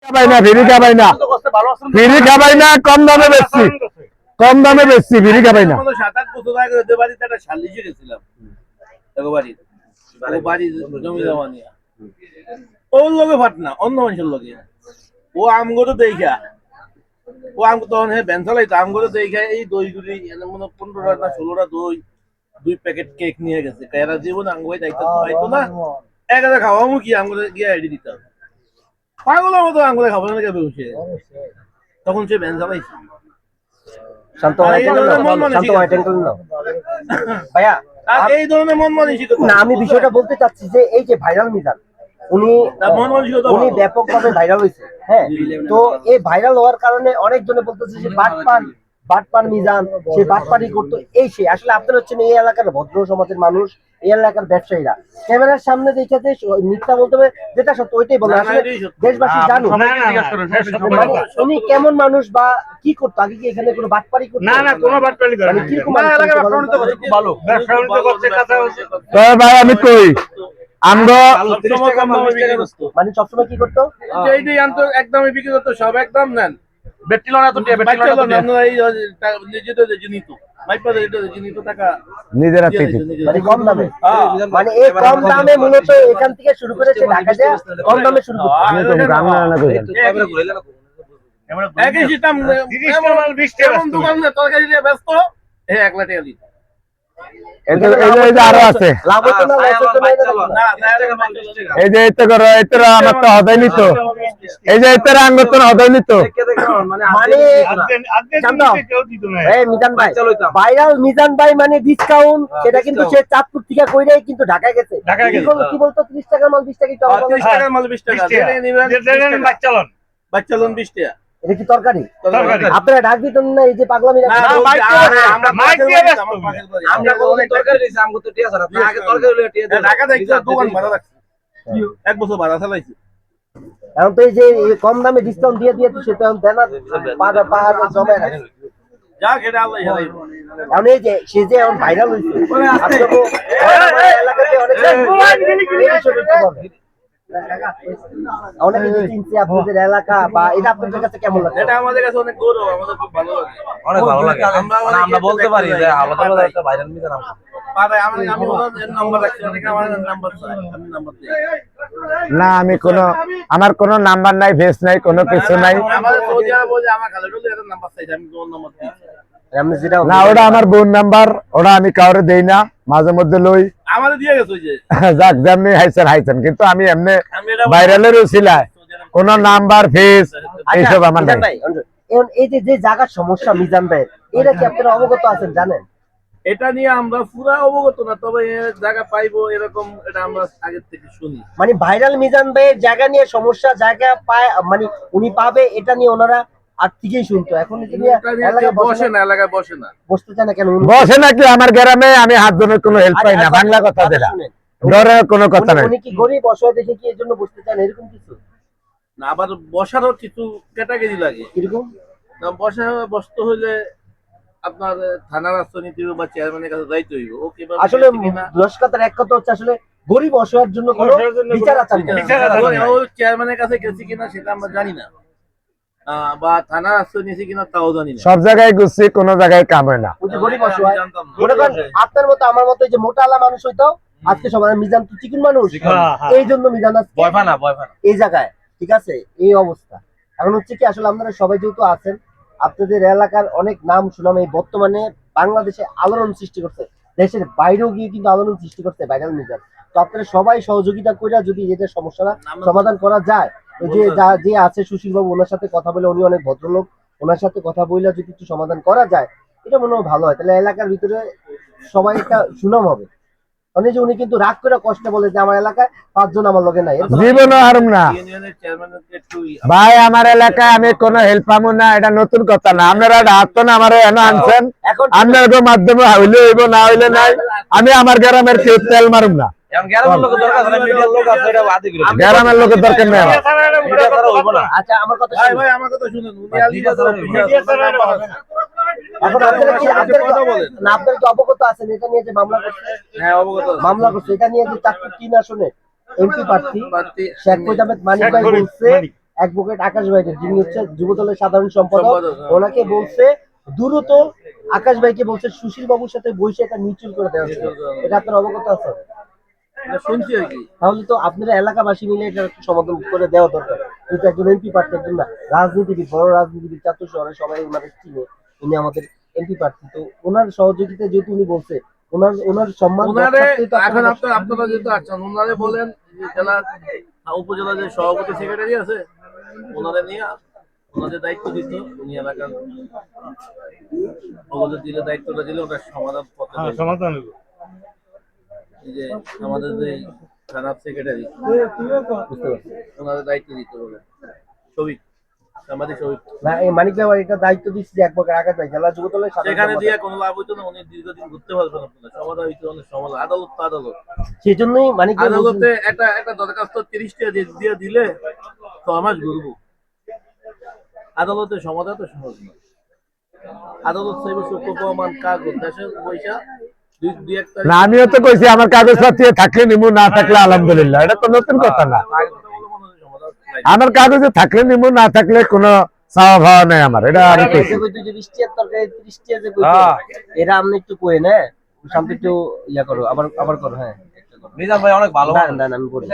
খাবাই না ফিরি খাবাই না ফিরি খাবাই না কম দামে বেচছি কম দামে বেচছি ফিরি খাবাই না 7-8 বছর আগে ওদের বাড়িতে একটা শালিশে গেছিলাম বাড়ি বাড়ি জমি জমা নিয়ে ওর লোকে ফাট না অন্য মানুষের লোকে ও আমগো দেখা ও আম তখন হ্যাঁ ভ্যান চালাইতো আমগো দেখা এই দইগুলি মনে 15টা না 16টা দই 2 প্যাকেট কেক নিয়ে গেছে এরা জীবন আঙ্গুই দায়িত্ব পাইতো না একা খাওয়ামু কি আমগো গিয়ে আইডি দিতাম পাগলের মতো আঙ্গুলে খাবো না কেন বসে তখন সে ভ্যান চালাইছে ভাইয়া এই ধরনের মন মানসিকতা না আমি বিষয়টা বলতে চাচ্ছি যে এই যে ভাইরাল মিজান উনি ব্যাপকভাবে ভাইরাল হয়েছে হ্যাঁ তো এই ভাইরাল হওয়ার কারণে অনেকজনে বলতেছে যে বাটপার মিজান সে বাটপারি করতো এই সে আসলে আপনারা হচ্ছেন এই এলাকার ভদ্র সমাজের মানুষ এই এলাকার ব্যবসায়ীরা ক্যামেরার সামনে দেখাতে মিথ্যা বলতে হবে যেটা সত্য ওইটাই বলে আসলে দেশবাসী জানুক উনি কেমন মানুষ বা কি করতো আগে কি এখানে কোনো বাটপারি করতো না না কোনো বাটপারি করে না কিরকম এলাকার ব্যবসা করতে খুব ভালো ব্যবসা করতে কথা হচ্ছে তবে ভাই আমি কই আমগো মানে সবসময় কি করতো এইটাই আনতো একদমই বিক্রি করতো সব একদম নেন বেটিলো না তো নিজেরা থেকে মানে কম দামে মানে এই কম দামে মূলত এখান থেকে শুরু করে সে ঢাকা যায় কম দামে শুরু করতো একই সিস্টেম এমন দোকান না তরকারি দিয়ে ব্যস্ত 1 লাখ টাকা দিত আরো আছে লাভ হতো না লস হতো না এই যে এতে করো এতে আমার তো হদাই নিত এই যে এতে আঙ্গুর তো হদাই নিত মানে এই মিজান ভাই ভাইরাল মিজান ভাই মানে ডিসকাউন্ট সেটা কিন্তু সে চাঁদপুর থেকে কইরাই কিন্তু ঢাকায় গেছে কি বলতো 30 টাকার মাল 20 টাকা 30 টাকার মাল 20 টাকা বাচ্চালন 20 টাকা এটা কি তরকারি আপনারা ডাক দিতেন না এই যে পাগলামি আমরা তরকারি দিছি আমগো তো টিয়া ছাড়া আগে তরকারি হলো টিয়া ঢাকা দেখছো দোকান ভাড়া রাখছি 1 বছর ভাড়া চালাইছি এখন তো এই যে কম দামে ডিসকাউন্ট দিয়ে তো সেটা দেন না পাহাড় জমা রাখে যা খেটা আল্লাহ হেলাই এখন এই যে সে যে এখন ভাইরাল হইছে এলাকাতে অনেক চিনছি আপনাদের এলাকা বা এটা আপনাদের কাছে কেমন লাগে এটা আমাদের কাছে অনেক গৌরব আমাদের খুব ভালো লাগে অনেক ভালো লাগে আমরা বলতে পারি যে আলাদা একটা ভাইরাল মিজান আমি ওনার নাম্বার রাখছি আমার নাম্বার চাই আমি নাম্বার দিই না আমি আমার কোনো নাম্বার নাই ফেস নাই কোনো কিছু নাই আমাদের সৌদি আরব বলে আমার খালাডুল এর নাম্বার চাই আমি ওর নাম্বার দিই না ওটা আমার বোন নাম্বার ওটা আমি কাউরে দেই না মাঝে মধ্যে লই আমারে দিয়ে গেছে ওই যে যাক যেমনি হাইছেন কিন্তু আমি এমনি ভাইরালের উছিলায় কোন নাম্বার ফেস এইসব আমার নাই এখন এই যে জায়গার সমস্যা মিজান ভাই এটা কি আপনারা অবগত আছেন জানেন এটা নিয়ে আমরা পুরো অবগত না তবে জায়গা পাইবো এরকম এটা আমরা আগে থেকে শুনি মানে ভাইরাল মিজান ভাইয়ের জায়গা নিয়ে সমস্যা জায়গা পায় মানে উনি পাবে এটা নিয়ে ওনারা আর থেকেই শুনতো এখন এলাকায় বসে না বসতে চায় না কেন বসে নাকি আমার গ্রামে আমি হাত ধরে কোনো হেল্প পাই না বাংলা কথা যেটা ডরে কোনো কথা নাই উনি কি গরিব অসহায় দেখে কি এর জন্য বসতে চান এরকম কিছু না আবার বসারও কিছু ক্যাটাগরি লাগে কিরকম না বসতে হইলে আপনার থানার রাজনীতি বা চেয়ারম্যানের কাছে যাইতে হইব ওকে আসলে দশকাতার এক কথা হচ্ছে আসলে গরিব অসহায়ের জন্য কোনো বিচার আচার চেয়ারম্যানের কাছে গেছি কিনা সেটা আমরা জানি না বা থানার আশ্রয় নিয়েছি কিনা তাও জানি না সব জায়গায় ঘুরছি কোনো জায়গায় কাম হয় না গরিব অসহায় মনে করেন আপনার মতো আমার মতো যে মোটা আলা মানুষ হইতো আজকে সবাই মিজান তো চিকন মানুষ এই জন্য মিজান ভয় পায় না এই জায়গায় ঠিক আছে এই অবস্থা এখন হচ্ছে কি আসলে আপনারা সবাই যেহেতু আছেন আপনাদের এলাকার অনেক নাম সুনাম এই বর্তমানে বাংলাদেশে আলোড়ন সৃষ্টি করছে দেশের বাইরেও গিয়ে কিন্তু আলোড়ন সৃষ্টি করছে ভাইরাল মিজান তো আপনারা সবাই সহযোগিতা করে যদি এটা সমস্যাটা সমাধান করা যায় যে আছে সুশীল বাবু ওনার সাথে কথা বলে উনি অনেক ভদ্রলোক ওনার সাথে কথা বলে যদি একটু সমাধান করা যায় এটা মনে হয় ভালো হয় তাহলে এলাকার ভিতরে সবাই একটা সুনাম হবে মানে যে উনি কিন্তু রাগ করে কষ্ট বলে যে আমার এলাকায় 5 জন আমার লগে নাই জীবন হারুম না ভাই আমার এলাকায় আমি কোনো হেল্প পাবো না এটা নতুন কথা না আপনারা হাত তো না আমার এনে আনছেন আপনাদের মাধ্যমে হইলে হইব না হইলে নাই আমি আমার গ্রামের কেউ তেল মারুম না গ্রামের লোকের দরকার নেই আচ্ছা আমার কথা শুনুন এখন আপনারা তো অবগত আছেন এটা নিয়ে যে মামলা করছে হ্যাঁ অবগত মামলা করছে এটা নিয়ে যে চাঁদপুর 3 আসনে এমপি প্রার্থী শেখ মোজাম্মেদ মানিক ভাই বলছে অ্যাডভোকেট আকাশ ভাইকে, যিনি হচ্ছে যুবদলের সাধারণ সম্পাদক, সম্পাদক, হ্যাঁ। ওনাকে বলছে দ্রুত আকাশ ভাইকে বলছে সুশীল বাবুর সাথে বসে এটা মিউচুয়াল করে দেওয়া হচ্ছে। এটা আপনার অবগত আছে? এটা শুনছি আর কি। তাহলে তো আপনারা এলাকাবাসী মিলে এটা একটা সমাধান করে দেওয়া দরকার। কিন্তু একজন এমপি প্রার্থী, একজন না রাজনীতিবিদ, বড় রাজনীতিবিদ, চাঁদপুর শহরে সবাই ওনাকে চিনে, উনি আমাদের এমপি প্রার্থী, তো ওনার সহযোগিতা যেহেতু উনি বলছে, ওনার সম্মান ওনারে রক্ষার্থেই তো এখন আপনারা- আপনারা যেহেতু আছেন, ওনারে বলেন যে জেলা উপজেলা যে সভাপতি সেক্রেটারি আছে, ওনারে নিয়ে ওনাদের দায়িত্ব দিত, উনি এলাকার ওদের দিলে দায়িত্বটা দিলে ওটা সমাধান করতে পারবে। সমাধান এই যে আমাদের যে থানার সেক্রেটারি, বুঝতে পারছি। ওনাদের দায়িত্ব দিতে বলে শফিক, সাংবাদিক শফিক। না, এই মানিক ভাই এটা দায়িত্ব দিচ্ছে যে একবার আকাশ ভাই জেলা যুবদলের সাধারণ সেখানে সম্পাদক। দিয়ে কোনো লাভ হইতো না, উনি দীর্ঘদিন ঘুরতে পারবেন আপনারা, সমাধান হইতে অনেক সমাধান, আদালত তো আদালত, সেই জন্যই মানিক ভাই বলছেন- আদালতে একটা দরখাস্ত 30টা দিয়ে দিলে 6 মাস ঘুরবো, আদালতে সমাধান তো সহজ না। আদালত চাইবে সূক্ষ্ম প্রমাণ, কাগজ, দেশের পয়সা, দুই এক তারিখ না, আমিও তো কইছি আমার কাগজপত্র থাকলে নিমু, না থাকলে আলহামদুলিল্লাহ, এটা তো নতুন কথা না। আমার কাগজে থাকলে নিমু, না থাকলে কোনো চাওয়া ভাওয়া নাই আমার, এটা আমি এই কইছি। যে কইতো যে 20 টিয়ার তরকারি 30 টিয়া যে কইতো, হ্যাঁ। এরা আপনি একটু কইেন, হ্যাঁ শান্তি একটু ইয়া করো, আবার করো, হ্যাঁ একটা করো। মিজান ভাই অনেক ভালো দাঁড়ান, দাঁড়ান, আমি বলি।